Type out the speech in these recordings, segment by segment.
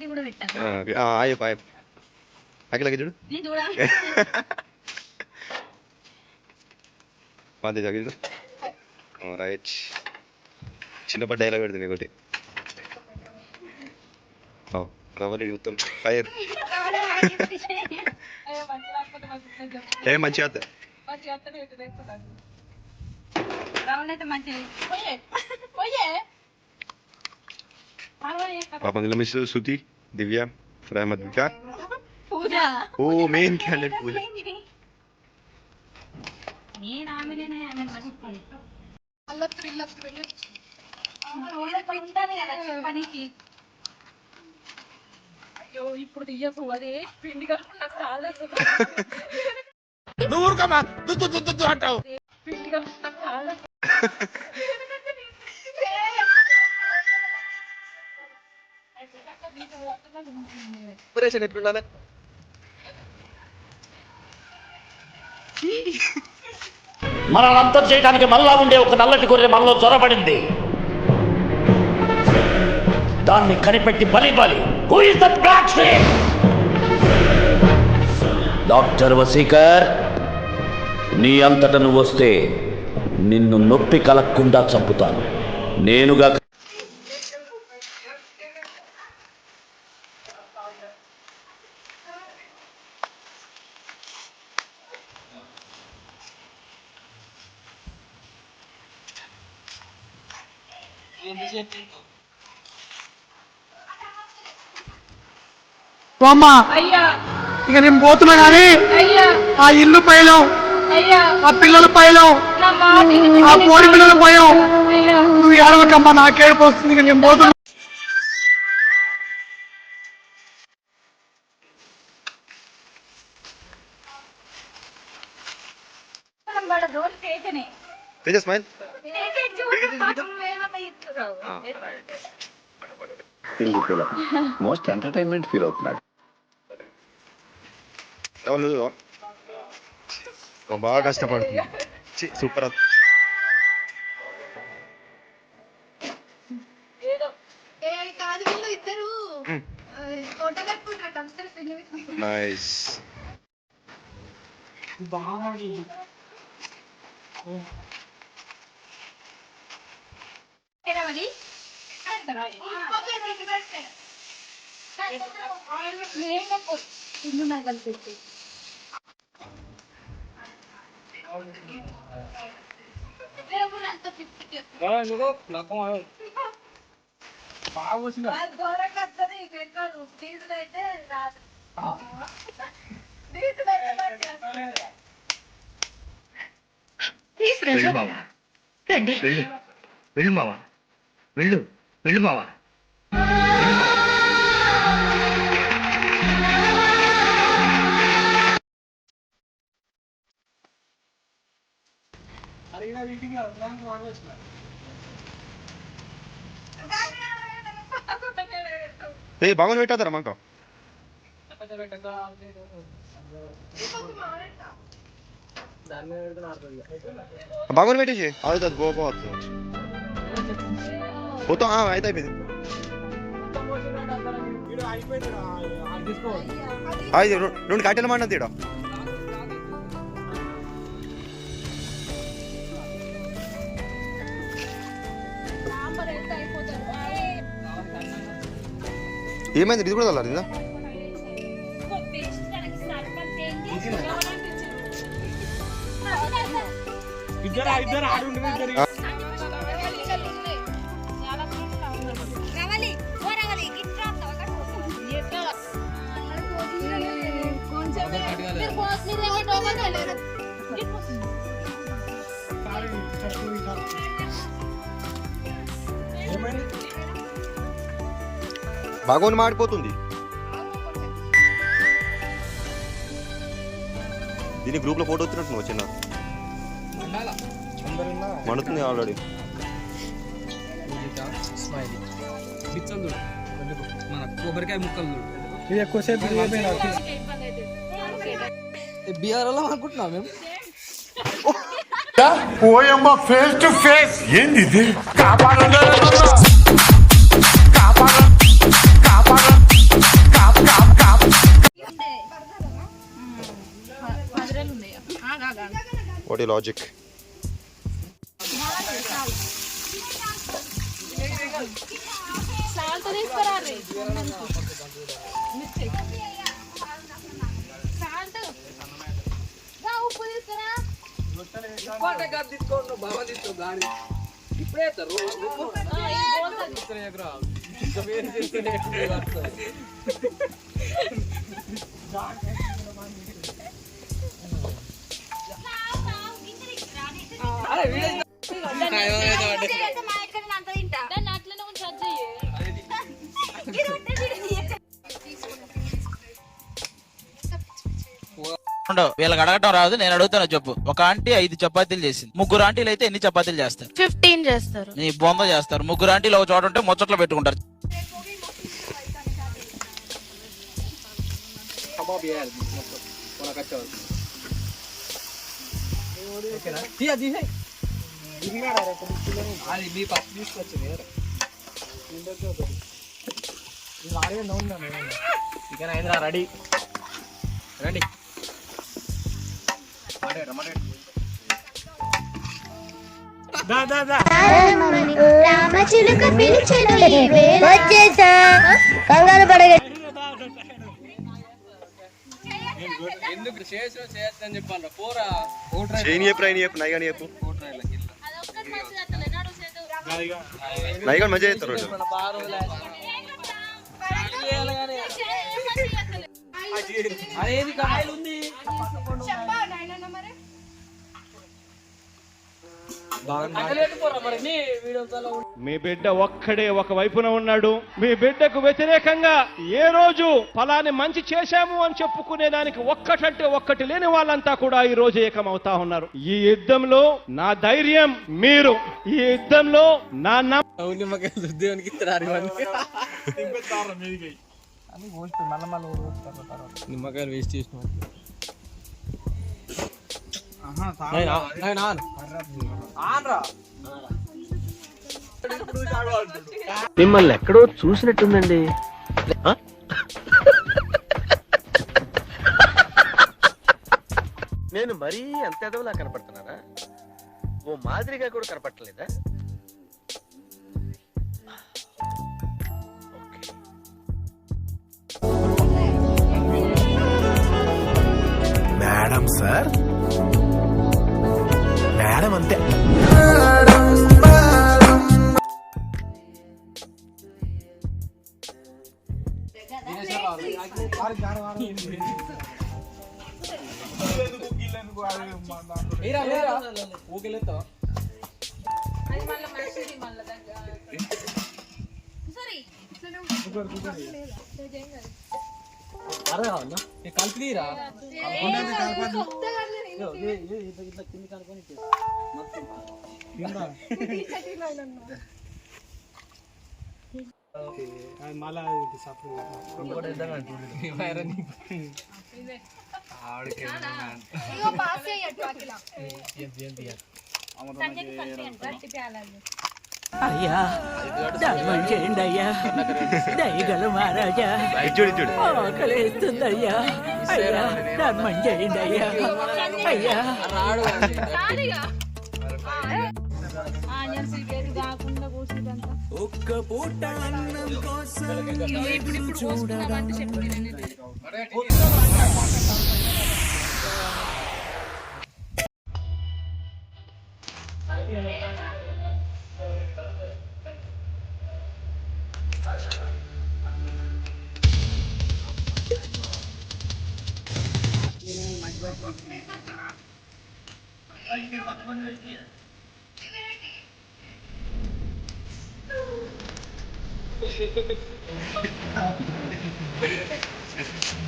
కూడా పెట్టాను చూడు మాది జగదు రైట్ చిన్నప్పటి డైలాగ్ పెడుతుంది ఒకటి రవలి మొత్తం ఫైర్ ఏ మంచిగా పాపం ఇలా మిస్ శృతి దివ్య మధ్విక ఓ మెయిన్ క్యాండిడేట్ పూజ ఇప్పుడు తీయకు అదే పిండి కలుపుకున్నా చాలా అంటావు పిండి కలుపుకున్నా చాలా ఎట్లుండాలి మనల్ని అంతం చేయడానికి మళ్ళా ఉండే ఒక నల్లటి గొర్రె మనలో జ్వరపడింది. దాన్ని కనిపెట్టి బలి who is that black sheep? Doctor Vasikar, నీ అంతట నువ్వు వస్తే నిన్ను నొప్పి కలగకుండా చంపుతాను. నేనుగా ఇక నేను పోతున్నా కానీ ఆ ఇల్లు పైలం, ఆ పిల్లలు పైలం, ఆ కోడి పిల్లలు పోయాం. నువ్వు ఏడవకమ్మా, నాకేడుపు వస్తుంది. ఇక నేను పోతున్నా. మోస్ట్ ఎంటర్టైన్మెంట్ ఫీల్ అవుతున్నాడు. బాగా కష్టపడుతుంది. సూపర్. నైస్. వెళ్ళు మావా, వెళ్ళు వెళ్ళు మావా. బాగుని పెట్టారా మాకు బాగుని పెట్టేసి అవుతుంది పోవచ్చు పోతాం. అయితే అయిపోయింది. రెండు కట్టెలు మాట తీయడం. ఏమైంది? ఇది కూడా తల్లారు ఇద్దరు ఆడు బాగోని మాడిపోతుంది. దీని గ్రూప్ లో ఫోటో వచ్చినట్టు నువ్వు చిన్న మండుతుంది ఆల్రెడీ. మన కొబ్బరికాయ ముక్కలు ఎక్కువసేపు బీఆర్ వాళ్ళం అనుకుంటున్నాం మేము. ఓయమ్మ ఫేస్ టు ఫేస్ ఏంది ఇది వాట్ ఈ లాజిక్? బాగా తీసుకో గాడి ఇప్పుడే వీళ్ళకి అడగటం రాదు, నేను అడుగుతాను చెప్పు. ఒక ఆంటీ 5 చపాతీలు చేసింది, 3 ఆంటీలు అయితే ఎన్ని చపాతీలు చేస్తారు? 15 చేస్తారు. నీ బొంద చేస్తారు. 3 ఆంటీలు ఒక చోట ఉంటే ముచ్చట్లో పెట్టుకుంటారు. రెడీ రండి. రామచిలుక పిలిచెను వచ్చేసా కంగారు పడగ ఎందుకు చేయొచ్చని చెప్పాను పోరా. చేయని చెప్పు, రాయని చెప్పు, నైగాని చెప్పు. నైగాని మంచిగా చేస్తారు రోజు. అదేది కాయలు ఉంది. మీ బిడ్డ ఒక్కడే ఒక వైపున ఉన్నాడు. మీ బిడ్డకు వ్యతిరేకంగా ఏ రోజు ఫలాన్ని మంచి చేశాము అని చెప్పుకునే దానికి ఒక్కటంటే ఒక్కటి లేని వాళ్ళంతా కూడా ఈ రోజు ఏకమవుతా ఉన్నారు. ఈ యుద్ధంలో నా ధైర్యం మీరు, ఈ యుద్ధంలో నా నిమ్మకాయలు వేస్ట్ చేసిన మిమ్మల్ని ఎక్కడో చూసినట్టుందండి. నేను మరీ అంత ఎదవలా కనపడుతున్నారా? ఓ మాదిరిగా కూడా కనపడలేదా? మేడం సార్, మేడం అంతే. కలిపిరా అయ్యా ధర్మం చేయండి అయ్యా, దయగల మహారాజా, ఆకలేస్తుందయ్యా, అయ్యా ధర్మం చేయండి అయ్యా, అయ్యా ఒక్క పూట అన్నం కోసం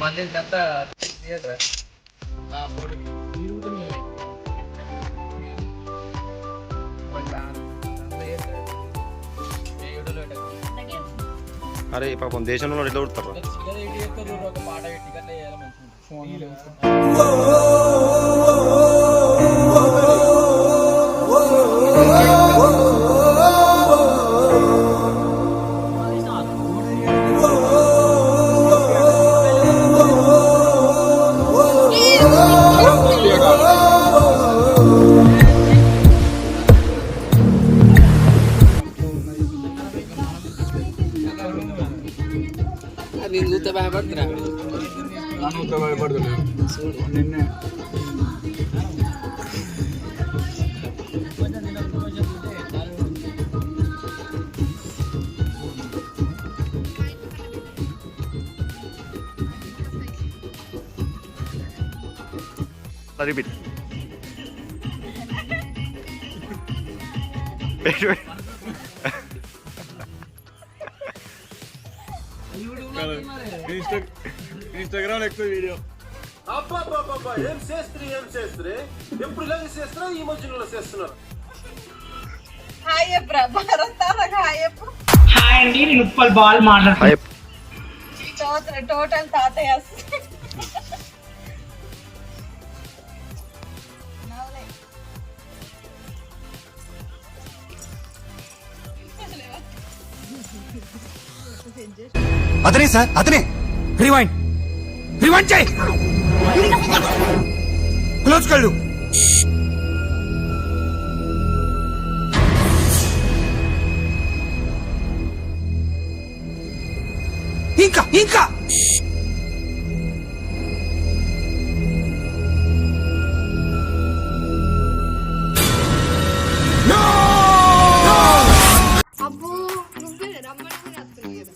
మళ్ళీ అరే పాపం దేశంలో ఎట్లా కొడతారు? ఒక పాట పెట్టి కన్నా నేను చూస్తే భయపడుతున్నా Repeat. ఇన్స్టాగ్రామ్ ఎక్కువ వీడియో ఏం చేస్త్రీ ఎప్పుడు ఇలాగే చేస్తున్నా ఈ మధ్యలో చేస్తున్నారు. హాయ్ అండి, నేను ఉప్పల్ బాల్ మాట్లాడుతున్నాను. టోటల్ తాతయ్య అతనే సార్, అతనే. రివైండ్ రివైండ్ చేయి. క్లోజ్ కళ్ళు. ఇంకా ఇంకా అబ్బో నువ్వే రమ్మని వస్తుంది కదా